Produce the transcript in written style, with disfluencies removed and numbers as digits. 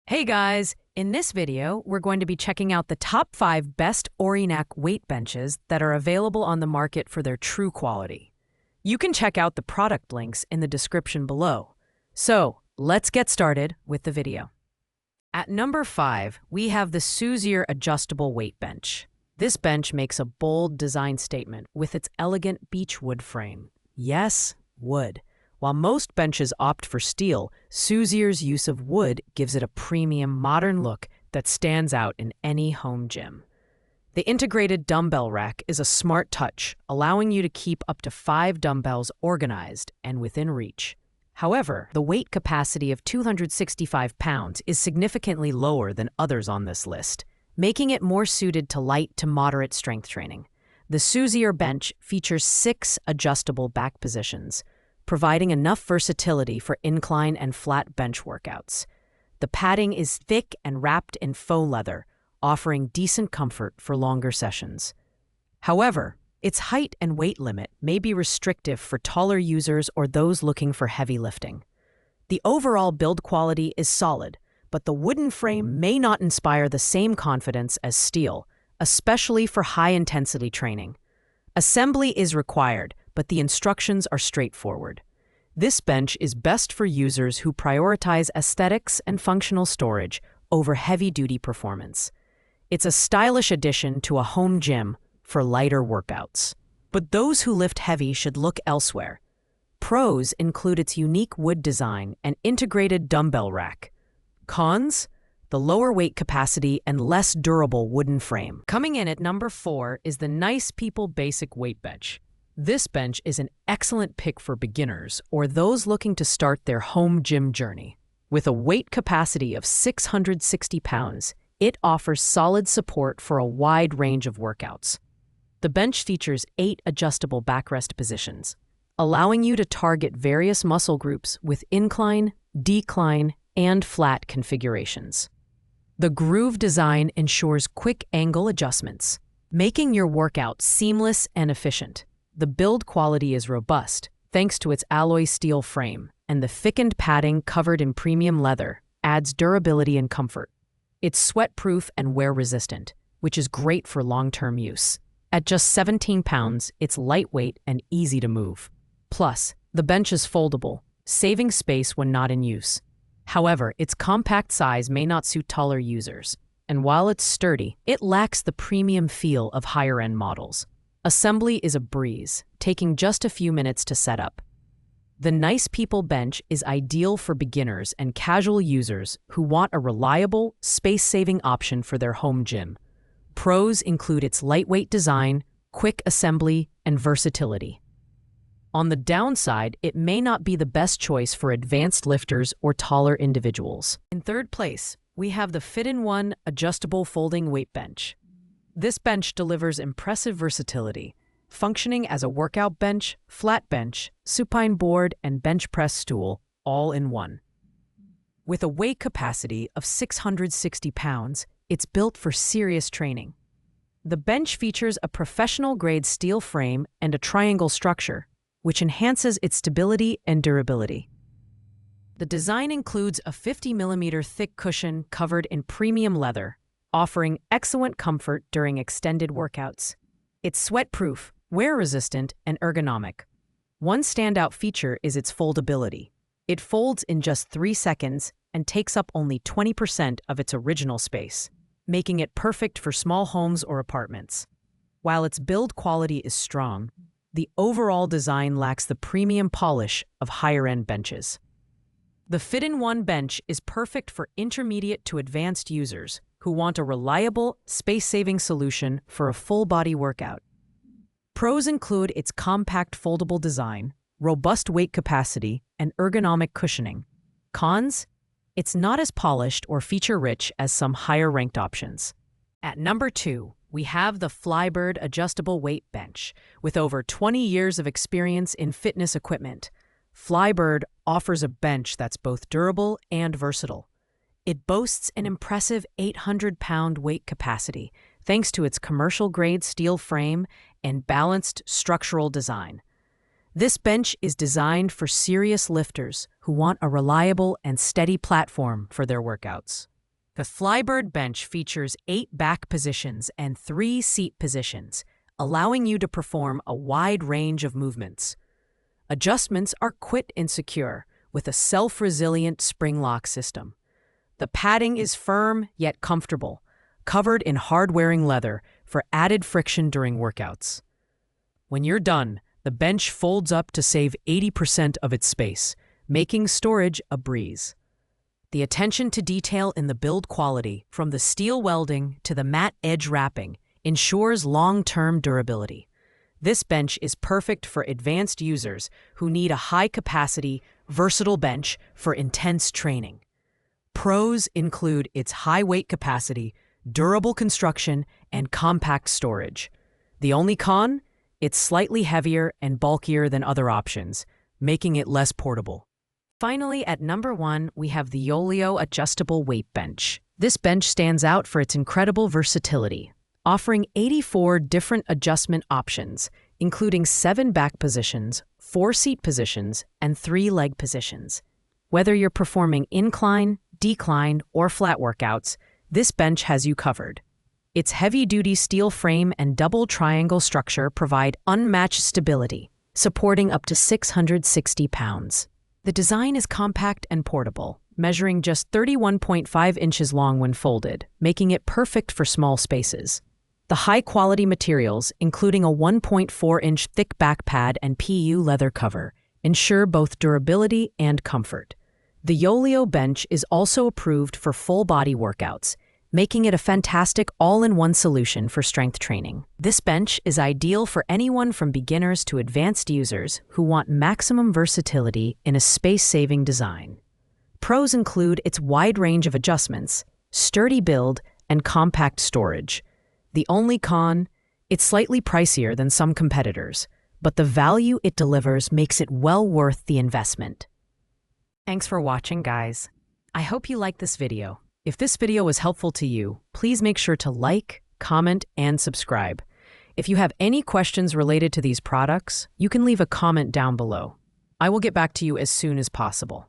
Hey guys! In this video, we're going to be checking out the top 5 best Orinak weight benches that are available on the market for their true quality. You can check out the product links in the description below. So, let's get started with the video. At number 5, we have the Suzier Adjustable Weight Bench. This bench makes a bold design statement with its elegant beechwood frame. Yes, wood. While most benches opt for steel, Suzier's use of wood gives it a premium, modern look that stands out in any home gym. The integrated dumbbell rack is a smart touch, allowing you to keep up to 5 dumbbells organized and within reach. However, the weight capacity of 265 pounds is significantly lower than others on this list, making it more suited to light to moderate strength training. The Suzier bench features 6 adjustable back positions, providing enough versatility for incline and flat bench workouts. The padding is thick and wrapped in faux leather, offering decent comfort for longer sessions. However, its height and weight limit may be restrictive for taller users or those looking for heavy lifting. The overall build quality is solid, but the wooden frame may not inspire the same confidence as steel, especially for high-intensity training. Assembly is required, but the instructions are straightforward. This bench is best for users who prioritize aesthetics and functional storage over heavy-duty performance. It's a stylish addition to a home gym for lighter workouts. But those who lift heavy should look elsewhere. Pros include its unique wood design and integrated dumbbell rack. Cons? The lower weight capacity and less durable wooden frame. Coming in at number 4 is the Nice People Basic Weight Bench. This bench is an excellent pick for beginners or those looking to start their home gym journey. With a weight capacity of 660 pounds, it offers solid support for a wide range of workouts. The bench features 8 adjustable backrest positions, allowing you to target various muscle groups with incline, decline, and flat configurations. The groove design ensures quick angle adjustments, making your workout seamless and efficient. The build quality is robust, thanks to its alloy steel frame, and the thickened padding covered in premium leather adds durability and comfort. It's sweat-proof and wear-resistant, which is great for long-term use. At just 17 pounds, it's lightweight and easy to move. Plus, the bench is foldable, saving space when not in use. However, its compact size may not suit taller users, and while it's sturdy, it lacks the premium feel of higher-end models. Assembly is a breeze, taking just a few minutes to set up. The Nice People bench is ideal for beginners and casual users who want a reliable, space-saving option for their home gym. Pros include its lightweight design, quick assembly, and versatility. On the downside, it may not be the best choice for advanced lifters or taller individuals. In third place, we have the Fit-in-One Adjustable Folding Weight Bench. This bench delivers impressive versatility, functioning as a workout bench, flat bench, supine board, and bench press stool, all in one. With a weight capacity of 660 pounds, it's built for serious training. The bench features a professional-grade steel frame and a triangle structure, which enhances its stability and durability. The design includes a 50mm thick cushion covered in premium leather, offering excellent comfort during extended workouts. It's sweat-proof, wear-resistant, and ergonomic. One standout feature is its foldability. It folds in just 3 seconds and takes up only 20% of its original space, making it perfect for small homes or apartments. While its build quality is strong, the overall design lacks the premium polish of higher-end benches. The Fit-in-One bench is perfect for intermediate to advanced users who want a reliable, space-saving solution for a full-body workout. Pros include its compact foldable design, robust weight capacity, and ergonomic cushioning. Cons? It's not as polished or feature-rich as some higher-ranked options. At number 2, we have the Flybird Adjustable Weight Bench. With over 20 years of experience in fitness equipment, Flybird offers a bench that's both durable and versatile. It boasts an impressive 800-pound weight capacity, thanks to its commercial-grade steel frame and balanced structural design. This bench is designed for serious lifters who want a reliable and steady platform for their workouts. The Flybird bench features 8 back positions and 3 seat positions, allowing you to perform a wide range of movements. Adjustments are quick and secure with a self-resilient spring lock system. The padding is firm yet comfortable, covered in hard-wearing leather for added friction during workouts. When you're done, the bench folds up to save 80% of its space, making storage a breeze. The attention to detail in the build quality, from the steel welding to the matte edge wrapping, ensures long-term durability. This bench is perfect for advanced users who need a high-capacity, versatile bench for intense training. Pros include its high weight capacity, durable construction, and compact storage. The only con? It's slightly heavier and bulkier than other options, making it less portable. Finally, at number 1, we have the Yolio Adjustable Weight Bench. This bench stands out for its incredible versatility, offering 84 different adjustment options, including 7 back positions, 4 seat positions, and 3 leg positions. Whether you're performing incline, decline, or flat workouts, this bench has you covered. Its heavy-duty steel frame and double triangle structure provide unmatched stability, supporting up to 660 pounds. The design is compact and portable, measuring just 31.5 inches long when folded, making it perfect for small spaces. The high-quality materials, including a 1.4-inch thick back pad and PU leather cover, ensure both durability and comfort. The Yolio bench is also approved for full-body workouts, making it a fantastic all-in-one solution for strength training. This bench is ideal for anyone from beginners to advanced users who want maximum versatility in a space-saving design. Pros include its wide range of adjustments, sturdy build, and compact storage. The only con? It's slightly pricier than some competitors, but the value it delivers makes it well worth the investment. Thanks for watching, guys. I hope you liked this video. If this video was helpful to you, please make sure to like, comment, and subscribe. If you have any questions related to these products, you can leave a comment down below. I will get back to you as soon as possible.